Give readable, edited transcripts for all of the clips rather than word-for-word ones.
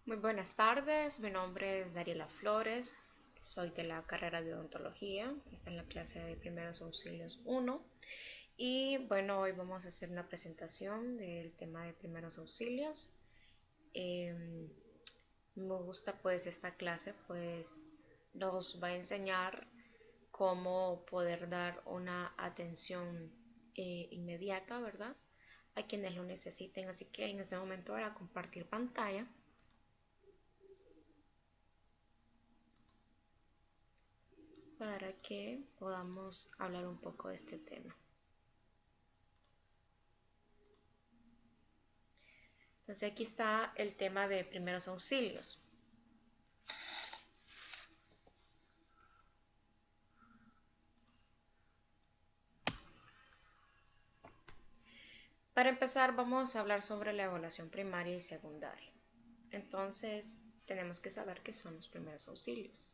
Muy buenas tardes, mi nombre es Dariela Flores, soy de la carrera de odontología, está en la clase de primeros auxilios 1 y bueno, hoy vamos a hacer una presentación del tema de primeros auxilios. Eh, Me gusta pues esta clase pues nos va a enseñar cómo poder dar una atención inmediata, ¿verdad? A quienes lo necesiten, así que en este momento voy a compartir pantalla para que podamos hablar un poco de este tema. Entonces aquí está el tema de primeros auxilios. Para empezar vamos a hablar sobre la evaluación primaria y secundaria. Entonces tenemos que saber qué son los primeros auxilios.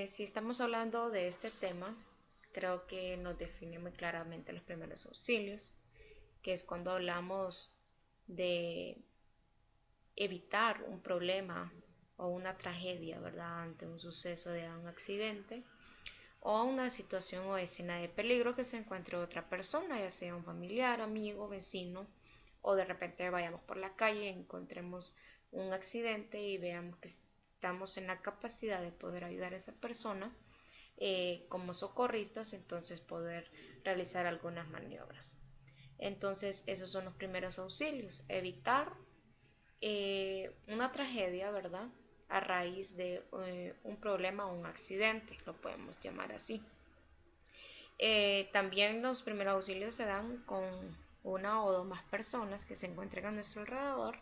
Si estamos hablando de este tema, creo que nos define muy claramente los primeros auxilios, que es cuando hablamos de evitar un problema o una tragedia, ¿verdad? Ante un suceso de un accidente o una situación o escena de peligro que se encuentre otra persona, ya sea un familiar, amigo, vecino, o de repente vayamos por la calle y encontremos un accidente y veamos que estamos en la capacidad de poder ayudar a esa persona como socorristas, entonces poder realizar algunas maniobras. Entonces esos son los primeros auxilios, evitar una tragedia, ¿verdad? A raíz de un problema o un accidente, lo podemos llamar así. También los primeros auxilios se dan con una o dos más personas que se encuentren a nuestro alrededor,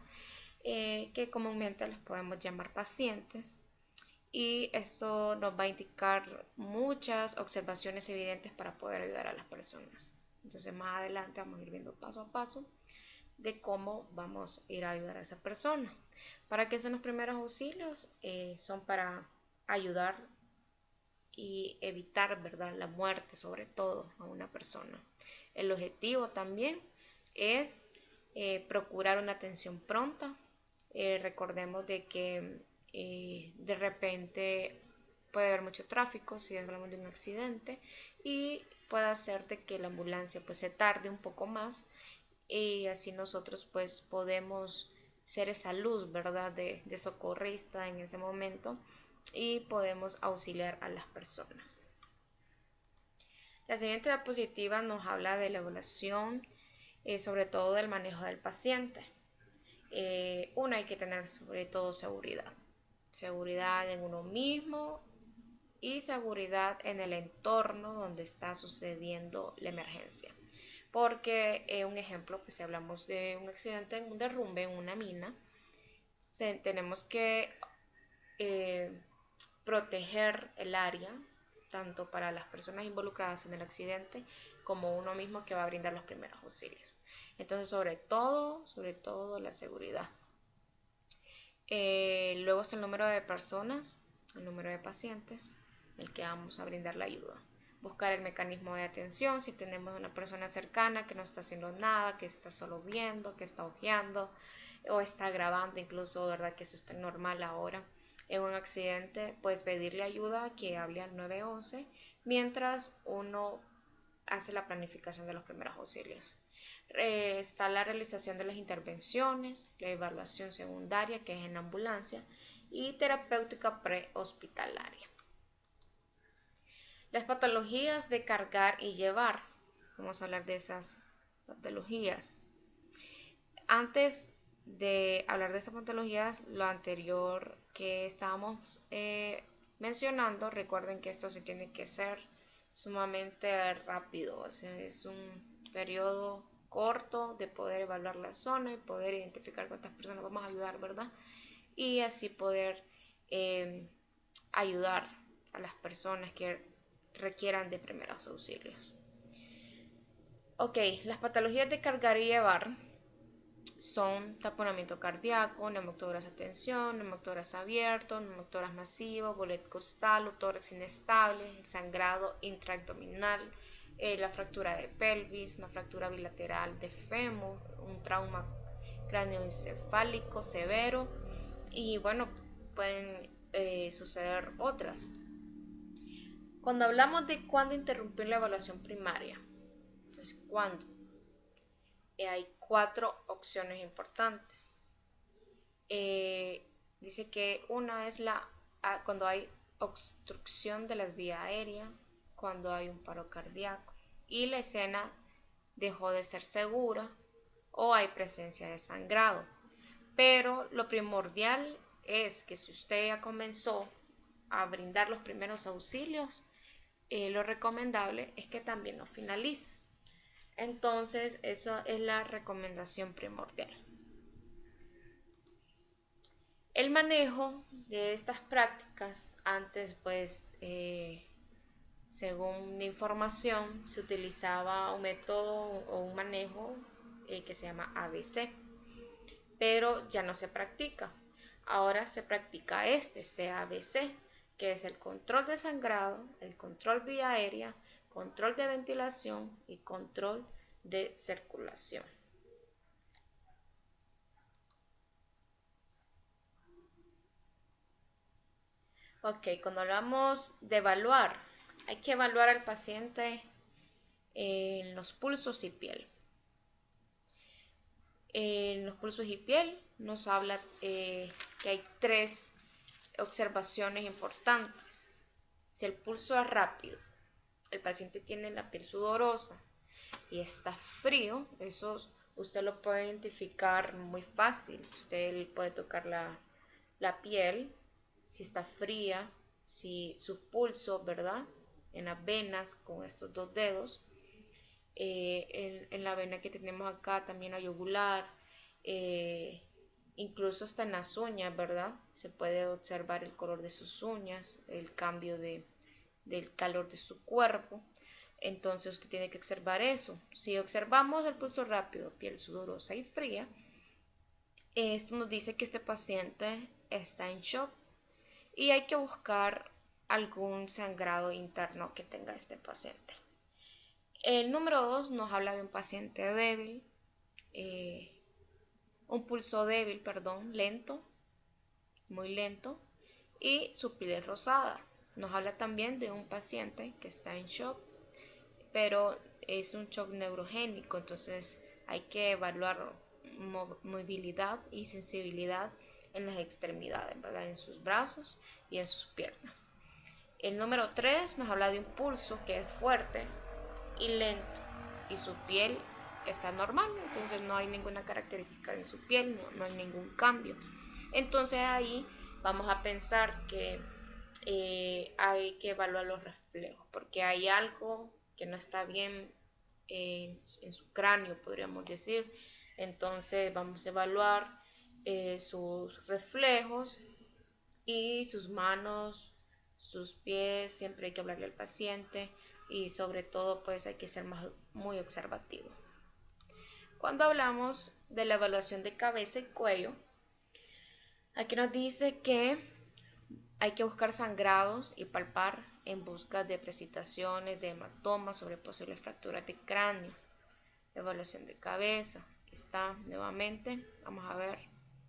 que comúnmente les podemos llamar pacientes. Y esto nos va a indicar muchas observaciones evidentes para poder ayudar a las personas. Entonces más adelante vamos a ir viendo paso a paso de cómo vamos a ir a ayudar a esa persona. ¿Para qué son los primeros auxilios? Son para ayudar y evitar, ¿verdad?, la muerte, sobre todo a una persona. El objetivo también es procurar una atención pronta. Recordemos de que de repente puede haber mucho tráfico si hablamos de un accidente y puede hacer de que la ambulancia pues se tarde un poco más y así nosotros pues podemos ser esa luz, ¿verdad?, de socorrista en ese momento y podemos auxiliar a las personas. La siguiente diapositiva nos habla de la evaluación, sobre todo del manejo del paciente. Uno, hay que tener sobre todo seguridad. Seguridad en uno mismo y seguridad en el entorno donde está sucediendo la emergencia. Porque un ejemplo, pues si hablamos de un accidente, un derrumbe en una mina, tenemos que eh, proteger el área, tanto para las personas involucradas en el accidente como uno mismo que va a brindar los primeros auxilios. Entonces, sobre todo la seguridad. Luego es el número de personas, el número de pacientes, el que vamos a brindar la ayuda. Buscar el mecanismo de atención, si tenemos una persona cercana que no está haciendo nada, que está solo viendo, que está ojeando o está grabando, incluso, ¿verdad?, que eso está normal ahora. En un accidente, pues pedirle ayuda, que hable al 911, mientras uno hace la planificación de los primeros auxilios. Está la realización de las intervenciones, la evaluación secundaria, que es en la ambulancia, y terapéutica prehospitalaria. Las patologías de cargar y llevar. Vamos a hablar de esas patologías. Antes de hablar de esas patologías, lo anterior que estábamos mencionando, recuerden que esto se tiene que hacer sumamente rápido, o sea, es un periodo corto de poder evaluar la zona y poder identificar cuántas personas vamos a ayudar, ¿verdad? Y así poder eh, ayudar a las personas que requieran de primeros auxilios. Ok, las patologías de cargar y llevar son taponamiento cardíaco, neumotórax a tensión, neumotórax abierto, neumotórax masivo, bolet costal, tórax inestable, el sangrado intraabdominal, la fractura de pelvis, una fractura bilateral de fémur, un trauma cráneoencefálico severo, y bueno, pueden suceder otras. Cuando hablamos de cuándo interrumpir la evaluación primaria, entonces cuándo, hay 4 opciones importantes. Dice que una es cuando hay obstrucción de las vías aéreas, cuando hay un paro cardíaco y la escena dejó de ser segura o hay presencia de sangrado. Pero lo primordial es que si usted ya comenzó a brindar los primeros auxilios, lo recomendable es que también lo finalice. Entonces, eso es la recomendación primordial. El manejo de estas prácticas, antes pues, según mi información, se utilizaba un método o un manejo que se llama ABC, pero ya no se practica. Ahora se practica CABC, que es el control de sangrado, el control vía aérea, control de ventilación y control de circulación. Ok, cuando hablamos de evaluar, hay que evaluar al paciente en los pulsos y piel. En los pulsos y piel nos habla que hay 3 observaciones importantes. Si el pulso es rápido, el paciente tiene la piel sudorosa y está frío, eso usted lo puede identificar muy fácil. Usted puede tocar la piel, si está fría, si su pulso, ¿verdad? En las venas con estos 2 dedos, en la vena que tenemos acá, también la yugular, incluso hasta en las uñas, ¿verdad? Se puede observar el color de sus uñas, el cambio del calor de su cuerpo. Entonces usted tiene que observar eso. Si observamos el pulso rápido, piel sudorosa y fría, esto nos dice que este paciente está en shock y hay que buscar algún sangrado interno que tenga este paciente. El número 2 nos habla de un paciente débil, un pulso débil, perdón, lento, muy lento, y su piel rosada. Nos habla también de un paciente que está en shock, pero es un shock neurogénico, entonces hay que evaluar movilidad y sensibilidad en las extremidades, ¿verdad? En sus brazos y en sus piernas. El número 3 nos habla de un pulso que es fuerte y lento y su piel está normal, entonces no hay ninguna característica en su piel, no hay ningún cambio. Entonces ahí vamos a pensar que hay que evaluar los reflejos, porque hay algo que no está bien en su cráneo, podríamos decir. Entonces vamos a evaluar sus reflejos y sus manos, sus pies, siempre hay que hablarle al paciente y sobre todo pues hay que ser muy observativo. Cuando hablamos de la evaluación de cabeza y cuello, aquí nos dice que hay que buscar sangrados y palpar en busca de precipitaciones, de hematomas sobre posibles fracturas de cráneo. Evaluación de cabeza, aquí está nuevamente, vamos a ver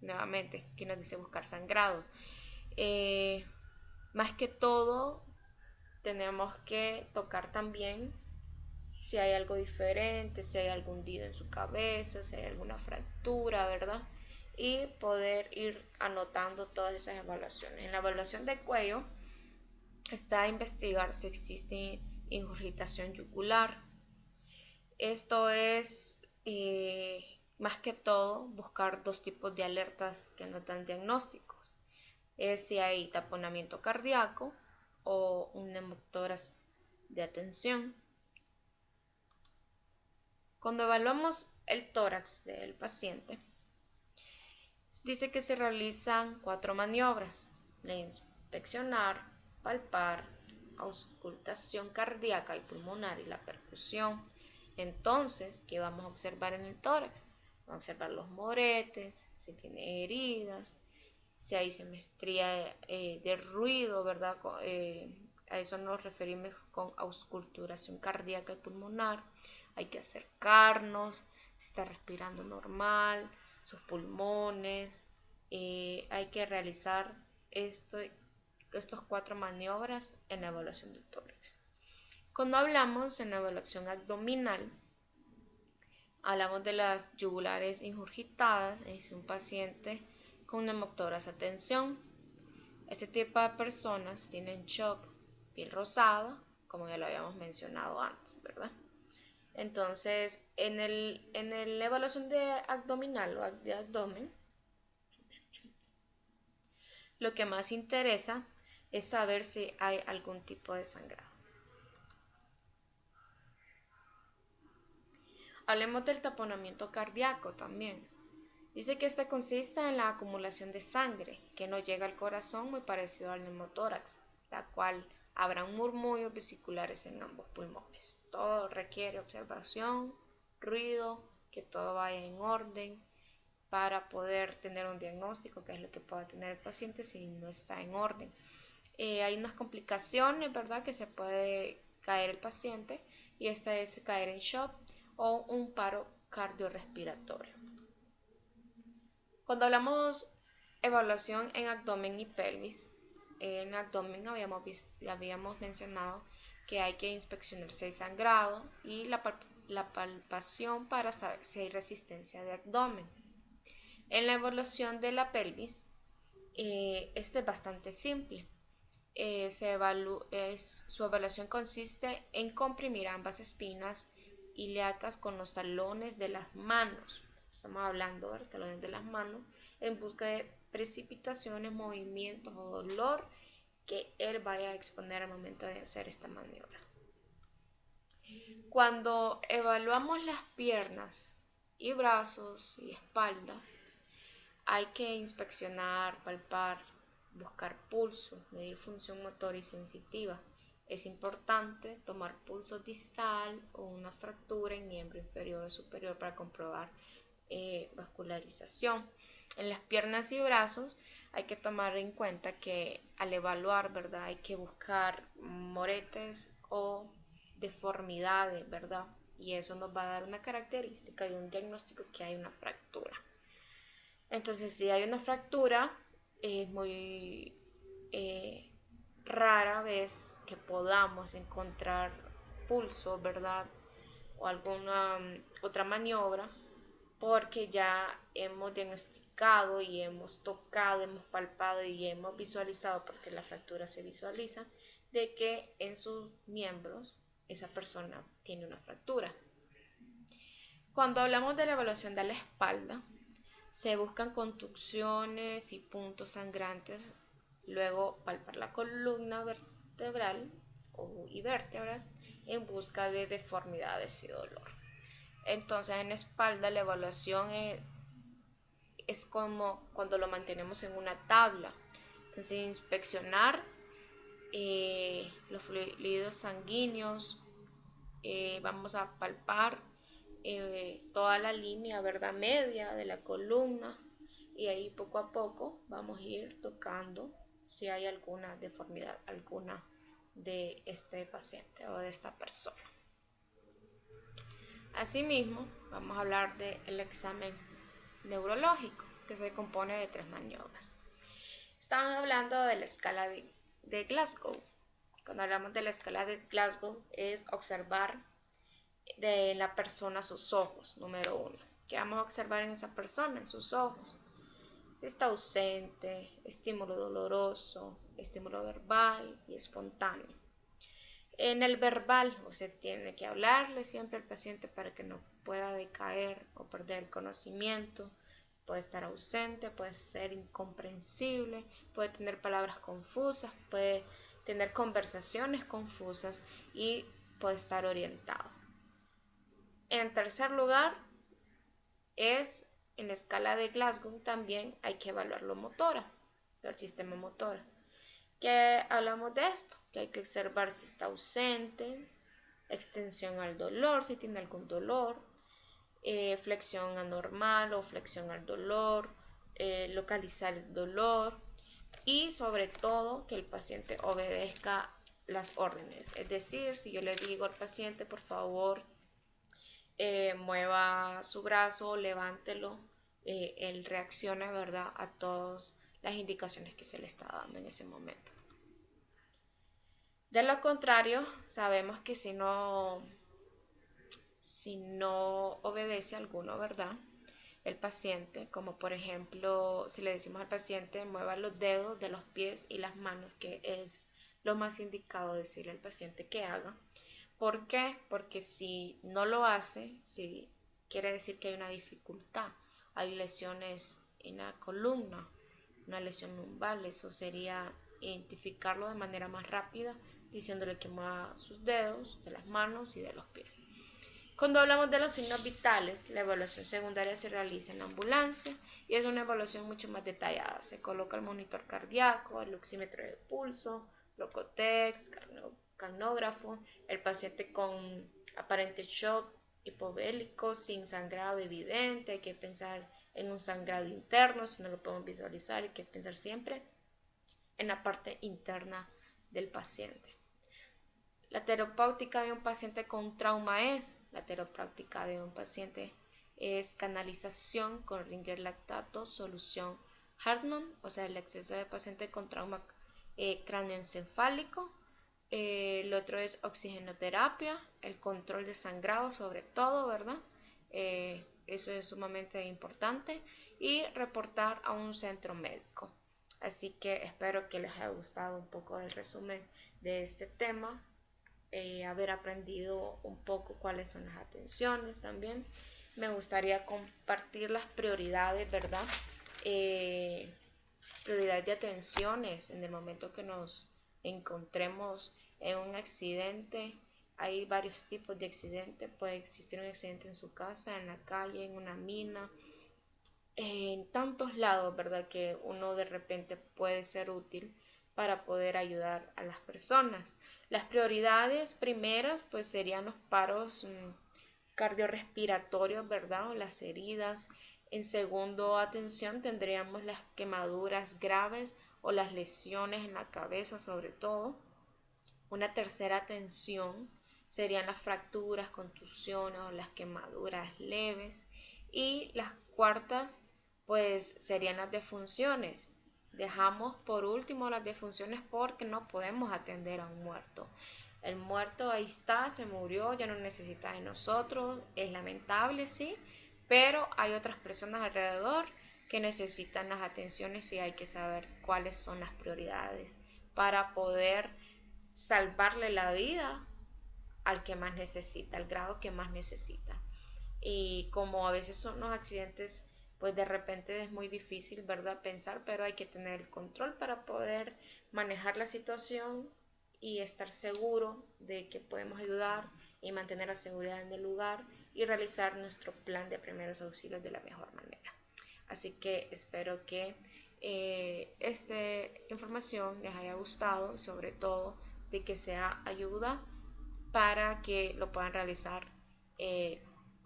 nuevamente, aquí nos dice buscar sangrado. Más que todo, tenemos que tocar también si hay algo diferente, si hay algún hundido en su cabeza, si hay alguna fractura, ¿verdad? Y poder ir anotando todas esas evaluaciones. En la evaluación de cuello está a investigar si existe ingurgitación yugular. Esto es más que todo buscar 2 tipos de alertas que nos dan diagnósticos. Es si hay taponamiento cardíaco o un neumotórax de atención. Cuando evaluamos el tórax del paciente, dice que se realizan 4 maniobras: la inspeccionar, palpar, auscultación cardíaca y pulmonar y la percusión. Entonces, ¿qué vamos a observar en el tórax? Vamos a observar los moretes, si tiene heridas, si hay simetría de ruido, ¿verdad? A eso nos referimos con ausculturación cardíaca y pulmonar. Hay que acercarnos, si está respirando normal, sus pulmones, hay que realizar estos 4 maniobras en la evaluación de tórax. Cuando hablamos en la evaluación abdominal, hablamos de las yugulares ingurgitadas, es un paciente con neumotórax a tensión. Este tipo de personas tienen shock, piel rosada, como ya lo habíamos mencionado antes, ¿verdad? Entonces, en la evaluación de abdominal o de abdomen, lo que más interesa es saber si hay algún tipo de sangrado. Hablemos del taponamiento cardíaco también. Dice que este consiste en la acumulación de sangre que no llega al corazón, muy parecido al neumotórax, la cual habrá murmullos vesiculares en ambos pulmones. Todo requiere observación, ruido, que todo vaya en orden para poder tener un diagnóstico, que es lo que pueda tener el paciente si no está en orden. Hay unas complicaciones, ¿verdad?, que se puede caer el paciente, y esta es caer en shock o un paro cardiorrespiratorio. Cuando hablamos evaluación en abdomen y pelvis, en abdomen habíamos mencionado que hay que inspeccionar si hay sangrado y la palpación para saber si hay resistencia de abdomen. En la evaluación de la pelvis, este es bastante simple. Su evaluación consiste en comprimir ambas espinas ilíacas con los talones de las manos. Estamos hablando de talones de las manos en busca de precipitaciones, movimientos o dolor que él vaya a exponer al momento de hacer esta maniobra. Cuando evaluamos las piernas y brazos y espaldas, hay que inspeccionar, palpar, buscar pulso, medir función motora y sensitiva. Es importante tomar pulso distal o una fractura en miembro inferior o superior para comprobar vascularización. En las piernas y brazos hay que tomar en cuenta que al evaluar, ¿verdad?, hay que buscar moretes o deformidades, ¿verdad? Y eso nos va a dar una característica y un diagnóstico que hay una fractura. Entonces, si hay una fractura, es muy rara vez que podamos encontrar pulso, ¿verdad?, o alguna otra maniobra, porque ya hemos diagnosticado y hemos tocado, hemos palpado y hemos visualizado, porque la fractura se visualiza, de que en sus miembros esa persona tiene una fractura. Cuando hablamos de la evaluación de la espalda, se buscan contusiones y puntos sangrantes, luego palpar la columna vertebral y vértebras en busca de deformidades y dolor. Entonces, en espalda la evaluación es como cuando lo mantenemos en una tabla. Entonces, inspeccionar los fluidos sanguíneos, vamos a palpar toda la línea, ¿verdad?, media de la columna, y ahí poco a poco vamos a ir tocando si hay alguna deformidad, alguna de este paciente o de esta persona. Asimismo, vamos a hablar del examen neurológico, que se compone de 3 maniobras. Estamos hablando de la escala de Glasgow. Cuando hablamos de la escala de Glasgow, es observar de la persona sus ojos, número 1. ¿Qué vamos a observar en esa persona, en sus ojos? Si está ausente, estímulo doloroso, estímulo verbal y espontáneo. En el verbal, usted tiene que hablarle siempre al paciente para que no pueda decaer o perder el conocimiento. Puede estar ausente, puede ser incomprensible, puede tener palabras confusas, puede tener conversaciones confusas y puede estar orientado. En tercer lugar, en la escala de Glasgow también hay que evaluar lo motora, el sistema motor. ¿Qué hablamos de esto? Que hay que observar si está ausente, extensión al dolor, si tiene algún dolor, flexión anormal o flexión al dolor, localizar el dolor y sobre todo que el paciente obedezca las órdenes. Es decir, si yo le digo al paciente, por favor, mueva su brazo, levántelo, él reaccione, ¿verdad?, a todas las indicaciones que se le está dando en ese momento. De lo contrario, sabemos que si no obedece alguno, ¿verdad?, el paciente, como por ejemplo, si le decimos al paciente mueva los dedos de los pies y las manos, que es lo más indicado decirle al paciente que haga. ¿Por qué? Porque si no lo hace, si quiere decir que hay una dificultad, hay lesiones en la columna, una lesión lumbar, eso sería identificarlo de manera más rápida, diciéndole que mueva sus dedos de las manos y de los pies. Cuando hablamos de los signos vitales, la evaluación secundaria se realiza en la ambulancia y es una evaluación mucho más detallada. Se coloca el monitor cardíaco, el oxímetro de pulso, Locotex, carnógrafo, el paciente con aparente shock hipovélico, sin sangrado evidente. Hay que pensar en un sangrado interno, si no lo podemos visualizar, hay que pensar siempre en la parte interna del paciente. La terapéutica de un paciente con trauma la terapéutica de un paciente es canalización con Ringer lactato, solución Hartmann, o sea, el acceso de paciente con trauma cráneoencefálico. El otro es oxigenoterapia, el control de sangrado sobre todo, ¿verdad? Eso es sumamente importante. Y reportar a un centro médico. Así que espero que les haya gustado un poco el resumen de este tema. Haber aprendido un poco cuáles son las atenciones también. Me gustaría compartir las prioridades, ¿verdad? Prioridades de atenciones en el momento que nos encontremos en un accidente. Hay varios tipos de accidentes. Puede existir un accidente en su casa, en la calle, en una mina, en tantos lados, ¿verdad?, que uno de repente puede ser útil para poder ayudar a las personas. Las prioridades primeras pues serían los paros cardiorrespiratorios, ¿verdad?, o las heridas. En segundo atención tendríamos las quemaduras graves o las lesiones en la cabeza sobre todo. Una tercera atención serían las fracturas, contusiones o las quemaduras leves. Y las cuartas pues serían las defunciones. Dejamos por último las defunciones porque no podemos atender a un muerto. El muerto ahí está, se murió, ya no necesita de nosotros, es lamentable, sí, pero hay otras personas alrededor que necesitan las atenciones y hay que saber cuáles son las prioridades para poder salvarle la vida al que más necesita, al grado que más necesita. Y como a veces son los accidentes, pues de repente es muy difícil, ¿verdad?, pensar, pero hay que tener el control para poder manejar la situación y estar seguro de que podemos ayudar y mantener la seguridad en el lugar y realizar nuestro plan de primeros auxilios de la mejor manera. Así que espero que esta información les haya gustado, sobre todo de que sea ayuda para que lo puedan realizar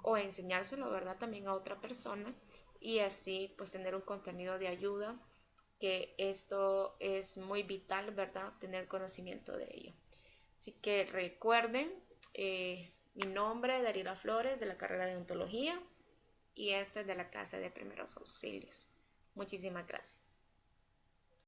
o enseñárselo, ¿verdad?, también a otra persona y así pues tener un contenido de ayuda, que esto es muy vital, ¿verdad?, tener conocimiento de ello. Así que recuerden, mi nombre es Darila Flores de la carrera de odontología y este es de la clase de primeros auxilios. Muchísimas gracias.